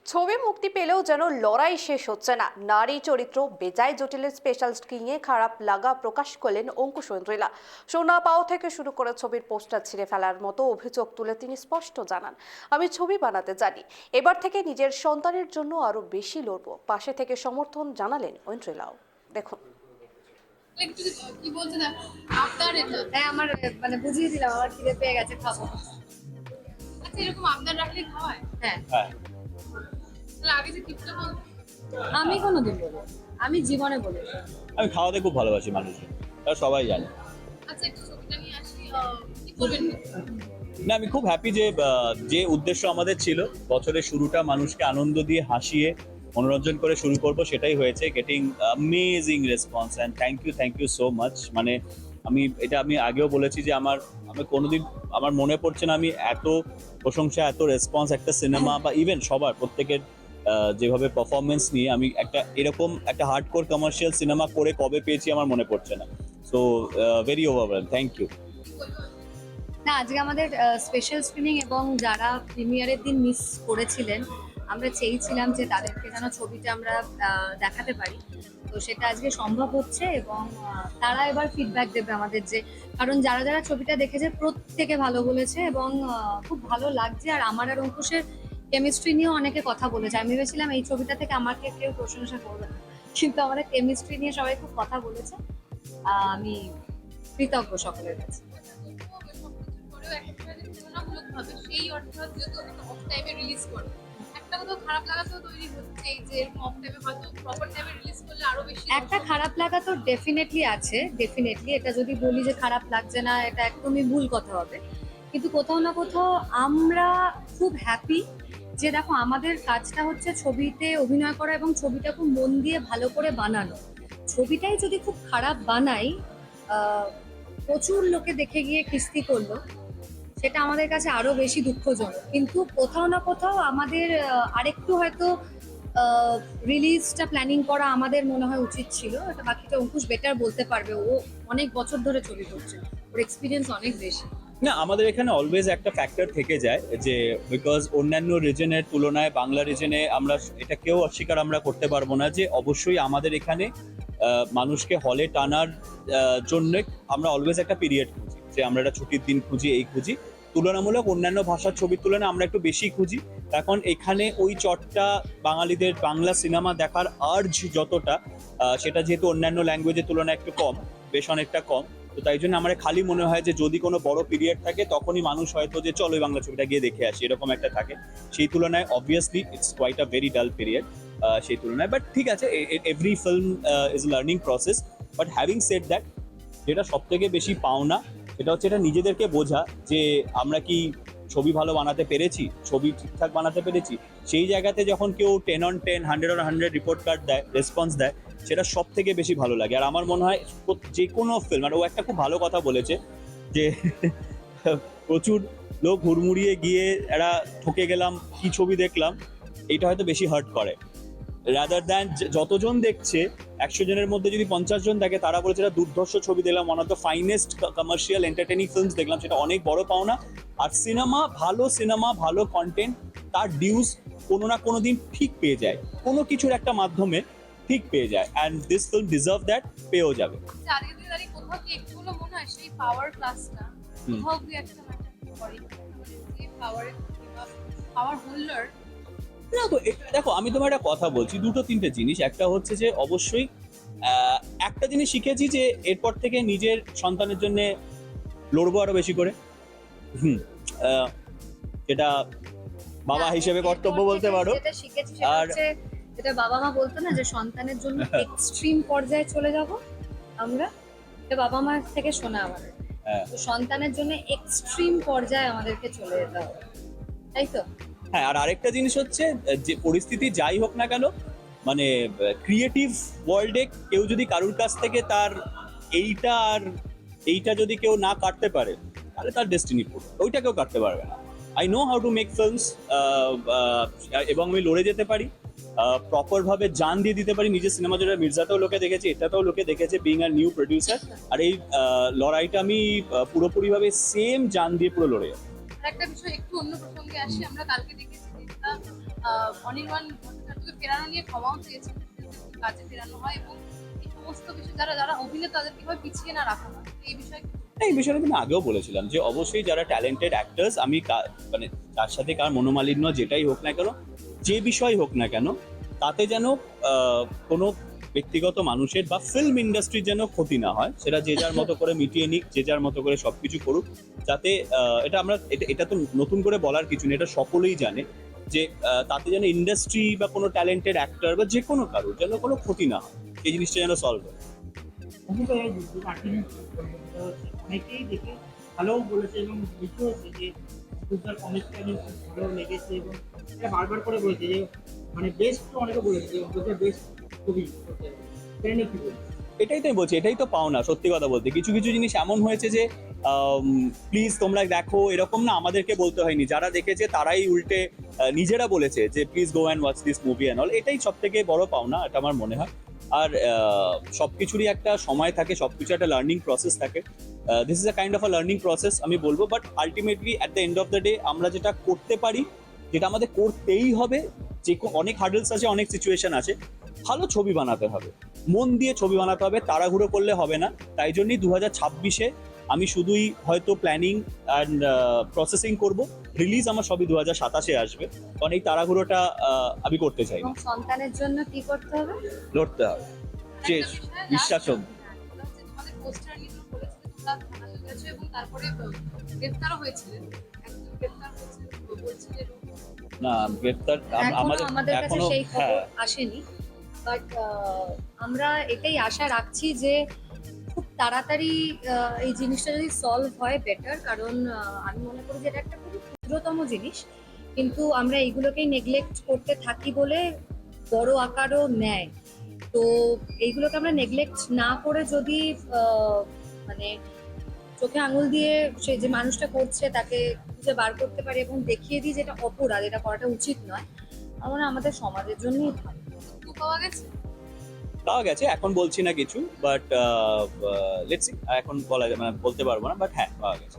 ছবি মুক্তি পেলেও যেন লড়াই শেষ হচ্ছে না। নারী চরিত্র বেজায় জটিলের স্পেশাল স্ক্রিনে খারাপ লাগা প্রকাশ করলেন অঙ্কুশ ঐন্দ্রিলা। সোনা পাও থেকে শুরু করে ছবির পোস্টার ছিঁড়ে ফেলার মতো অভিযোগ তুলে তিনি স্পষ্ট জানান, আমি ছবি বানাতে জানি, এবার থেকে নিজের সন্তানের জন্য আরো বেশি লড়ব। পাশে থেকে সমর্থন জানালেন ঐন্দ্রিলাও। দেখুন কি বলছে না আপনার এটা হ্যাঁ আমার মানে বুঝিয়ে দিলাম আমার খিদে পেয়ে গেছে খাবো। আচ্ছা এরকম আপনার রাখলে খাওয়ায়? হ্যাঁ তাহলে আগে যে টিপটা বল। আমি কোনোদিন বলি, আমি জীবনে বলি। আমি খাওয়াতে খুব ভালোবাসি মানুষজন, তারা সবাই জানে। আচ্ছা একটু ছবিটা নিয়ে আসি, কি বলবেন? না, আমি খুব হ্যাপি যে যে উদ্দেশ্য আমাদের ছিল বছরের শুরুটা মানুষকে আনন্দ দিয়ে হাসিয়ে মনোরঞ্জন করে শুরু করব, সেটাই হয়েছে। Getting amazing response and thank you so much. মানে আমি আগেও বলেছি যে আমি কোনোদিন আমার মনে পড়ছে না আমি এত প্রশংসা, এত রেসপন্স একটা সিনেমা বা ইভেন সবার প্রত্যেকের যেভাবে পারফরমেন্স নিয়ে আমি এরকম একটা হার্ডকোর কমার্শিয়াল সিনেমা করে কবে পেয়েছি আমার মনে পড়ছে না। So very overwhelm, thank you. না, আজকে আমাদের স্পেশাল স্ক্রিনিং এবং যারা প্রিমিয়ারের দিন মিস করেছিলেন আমরা চেয়েছিলাম যে তাদেরকে যেন ছবিটা আমরা দেখাতে পারি। তো সেটা আজকে সম্ভব হচ্ছে এবং তারা এবার ফিডব্যাক দেবে আমাদের, যে কারণ যারা যারা ছবিটা দেখেছে প্রত্যেকে ভালো বলেছে এবং খুব ভালো লাগছে। আর আমার আর অঙ্কুশের কেমিস্ট্রি নিয়েও অনেকে কথা বলেছে। আমি ভেবেছিলাম এই ছবিটা থেকে আমাকে কেউ প্রশংসা করবে না, কিন্তু আমাদের কেমিস্ট্রি নিয়ে সবাই খুব কথা বলেছে। আমি কৃতজ্ঞ সকলের কাছে। সেই অর্থে যেহেতু অফ টাইমে রিলিজ করে একটা কোথাও খারাপ লাগা তো তৈরি হচ্ছে, যে অফ টাইমে হয়তো প্রপার টাইমে রিলিজ করলে আরো বেশি একটা খারাপ লাগা তো ডেফিনেটলি আছে। ডেফিনেটলি এটা যদি বলি যে খারাপ লাগছে না, এটা একদমই ভুল কথা হবে। কিন্তু কোথাও না কোথাও আমরা খুব হ্যাপি যে দেখো আমাদের কাজটা হচ্ছে ছবিতে অভিনয় করা এবং ছবিটা খুব মন দিয়ে ভালো করে বানানো। ছবিটাই যদি খুব খারাপ বানাই, প্রচুর লোকে দেখে গিয়ে কিস্তি করলো, সেটা আমাদের কাছে আরো বেশি দুঃখজনক। কিন্তু কোথাও না কোথাও আমাদের আরেকটু হয়তো রিলিজটা প্ল্যানিং করা আমাদের মনে হয় উচিত ছিল। এটা বাকিটা অঙ্কুশ বেটার বলতে পারবে, ও অনেক বছর ধরে ছবি করছে, ওর এক্সপিরিয়েন্স অনেক বেশি। না, আমাদের এখানে অলওয়েজ একটা ফ্যাক্টর থেকে যায় যে বিকজ অন্যান্য রিজনের তুলনায় বাংলা রিজনে আমরা এটা কেউ অস্বীকার আমরা করতে পারবো না যে অবশ্যই আমাদের এখানে মানুষকে হলে টানার জন্য আমরা অলওয়েজ একটা পিরিয়ড খুঁজি, যে আমরা একটা ছুটির দিন খুঁজি, এই খুঁজি। তুলনামূলক অন্যান্য ভাষার ছবির তুলনায় আমরা একটু বেশি খুঁজি। এখন এখানে ওই চটটা বাঙালিদের বাংলা সিনেমা দেখার আর্জ যতটা, সেটা যেহেতু অন্যান্য ল্যাঙ্গুয়েজের তুলনায় একটু কম, বেশ অনেকটা কম। তো তাই জন্য আমার খালি মনে হয় যে যদি কোনো বড় পিরিয়ড থাকে তখনই মানুষ হয়তো যে চলো এই বাংলা ছবিটা গিয়ে দেখে আসি, এরকম একটা থাকে। সেই তুলনায় obviously it's quite a very dull period সেই তুলনায়। বাট ঠিক আছে, every film is learning process. But having said that, যেটা সব থেকে বেশি পাওনা সেটা হচ্ছে এটা নিজেদেরকে বোঝা যে আমরা কি ছবি ভালো বানাতে পেরেছি, ছবি ঠিকঠাক বানাতে পেরেছি। সেই জায়গাতে যখন কেউ 10 on 10, 100 on 100 রিপোর্ট কার্ড দেয়, রেসপন্স দেয়, সেটা সব থেকে বেশি ভালো লাগে। আর আমার মনে হয় যে কোনো ফিল্ম, আর ও একটা খুব ভালো কথা বলেছে যে প্রচুর লোক হুড়মুড়িয়ে গিয়ে এরা ঠকে গেলাম, কি ছবি দেখলাম, এইটা হয়তো বেশি হার্ট করে রাদার দ্যান যতজন দেখছে 100 জনের মধ্যে যদি 50 জন থাকে তারা বলেছে এটা দুর্ধর্ষ ছবি দেখলাম, one of the finest commercial entertaining films দেখলাম, সেটা অনেক বড় পাওনা। আর সিনেমা ভালো কন্টেন্ট তার ডিউজ কোনো না কোনো দিন ঠিক পেয়ে যায়, কোনো কিছুর একটা মাধ্যমে ঠিক পেয়ে যায়। And this film deserve that, পেয়েও যাবে। আজকে দিন দাঁড়িয়ে কোথাও কি একটু হলো মনে হয় সেই পাওয়ার ক্লাসটা কোথাও কি একটা ম্যাটার করে, যে পাওয়ার হোল্ডার। না তো দেখো, আমি তোমার একটা কথা বলছি, দুটো তিনটে জিনিস। একটা হচ্ছে যে অবশ্যই একটা জিনিস শিখেছি যে এরপর থেকে নিজের সন্তানের জন্য লড়বো আরো বেশি করে। যেটা বাবা হিসেবে কর্তব্য বলতে পারো। যেটা শিখেছি সেটা হচ্ছে, যেটা বাবা মা বলতো না যে সন্তানের জন্য এক্সট্রিম পর্যায়ে চলে যাব আমরা, এটা বাবা মা থেকে শোনা আমাদের। তো সন্তানের জন্য এক্সট্রিম পর্যায়ে আমাদেরকে চলে যেতে হবে, তাই তো? হ্যাঁ, আর আরেকটা জিনিস হচ্ছে যে পরিস্থিতি যাই হোক না কেন, মানে ক্রিয়েটিভ ওয়ার্ল্ডে কেউ যদি কারুর কাছ থেকে তার এইটা যদি কেউ না কাটতে পারে তাহলে তার ডেস্টিনি পুরো, ওইটা কেউ কাটতে পারবে না। I know how to make films, এবং আমি লড়ে যেতে পারি, প্রপার ভাবে জান দিয়ে দিতে পারি নিজের সিনেমা। যেটা মির্জাতেও লোকে দেখেছে, এটাতেও লোকে দেখেছে, বিং আ নিউ প্রডিউসার। আর এই লড়াইটা আমি পুরোপুরি ভাবে সেম জান দিয়ে পুরো লড়ে যাবো। একটা বিষয় একটু অন্য প্রসঙ্গে আসি, আমরা কালকে দেখেছি অনির্বাণ ভট্টাচার্যকে ফেরানো নিয়ে ক্ষমাও চেয়েছেন, কাজে ফেরানো হয় এবং এই সমস্ত বিষয় যারা যারা অভিনেতা তাদের কিভাবে পিছিয়ে না রাখা হয় এই বিষয়ে এই বিষয়টা আমি আগেও বলেছিলাম যে অবশ্যই যারা ট্যালেন্টেড অ্যাক্টার্স আমি মানে তার সাথে কার মনোমালিন্য যেটাই হোক না কেন, যে বিষয় হোক না কেন, তাতে যেন কোনো ব্যক্তিগত মানুষের বা ফিল্ম ইন্ডাস্ট্রির যেন ক্ষতি না হয়, সেটা যে যার মতো করে মিটিয়ে নিক, যে যার মতো করে সবকিছু করুক, যাতে এটা আমরা এটা তো নতুন করে বলার কিছু নেই, এটা সকলেই জানে যে তাতে যেন ইন্ডাস্ট্রি বা কোনো ট্যালেন্টেড অ্যাক্টর বা যে কোনো কারোর যেন কোনো ক্ষতি না হয়, এই জিনিসটা যেন সলভ হয়। অনেকেই দেখে ভালোও বলেছে এবং লিখেও হয়েছে যে দুর্গার কমিকটা নিয়ে খুব ভালো লেগেছে এবং এটা বারবার করে বলেছে যে মানে বেস্ট তো অনেকে বলেছে যে দুর্গার বেস্ট ছবি করতে হবে। এটা নিয়ে কি বলছে? এটাই তো আমি বলছি, এটাই তো পাও না সত্যি কথা বলতে। কিছু কিছু জিনিস এমন হয়েছে যে প্লিজ তোমরা দেখো, এরকম না আমাদেরকে বলতে হয়নি, যারা দেখেছে তারাই উল্টে নিজেরা বলেছে যে please go and watch this movie and all. এটাই সব থেকে বড় পাওনা, এটা আমার মনে হয়। আর সবকিছুরই একটা সময় থাকে, সবকিছু একটা লার্নিং প্রসেস থাকে। This is a kind of a learning process আমি বলবো, but ultimately at the end of the day আমরা যেটা করতে পারি, যেটা আমাদের করতেই হবে, যে অনেক হার্ডেলস আছে, অনেক সিচুয়েশন আছে, ভালো ছবি বানাতে হবে, মন দিয়ে ছবি বানাতে হবে, তাড়াহুড়ো করলে হবে না। তাই জন্যই 2026-এ আমি শুধুই হয়তো প্ল্যানিং অ্যান্ড প্রসেসিং করব, রিলিজ আমার সবই 2027-এ আসবে, কারণ এই তাড়াহুড়োটা আমি করতে চাই না। এবং সন্তানের জন্য কি করতে হবে? লড়তে হবে, যে বিশ্বাস হোক। তোমাদের পোস্টার নিয়ে তোমরা বলেছিলে তোমরা থানাতে গেছো এবং তারপরে গ্রেফতারও হয়েছিলেন, একজন গ্রেফতার হয়েছে বলছে যে না গ্রেপ্তার এখনো আমাদের কাছে এখনো, সেই খবর হ্যাঁ আসেনি, বাট আমরা এটাই আশা রাখছি যে খুব তাড়াতাড়ি এই জিনিসটা যদি সলভ হয় বেটার, কারণ আমি মনে করি যে এটা একটা খুবই ক্ষুদ্রতম জিনিস, কিন্তু আমরা এইগুলোকেই নেগলেক্ট করতে থাকি বলে বড় আকারও নেয়। তো এইগুলোকে আমরা নেগলেক্ট না করে যদি মানে চোখে আঙুল দিয়ে সে যে মানুষটা করছে তাকে খুঁজে বার করতে পারি এবং দেখিয়ে দিই যেটা অপরাধ, এটা করাটা উচিত নয়, আমার মনে হয় আমাদের সমাজের জন্যই ভালো। পাওয়া গেছে পাওয়া গেছে, এখন বলছি না কিছু, বাট লেটস সি, এখন বলা মানে বলতে পারবো না, বাট হ্যাঁ পাওয়া গেছে।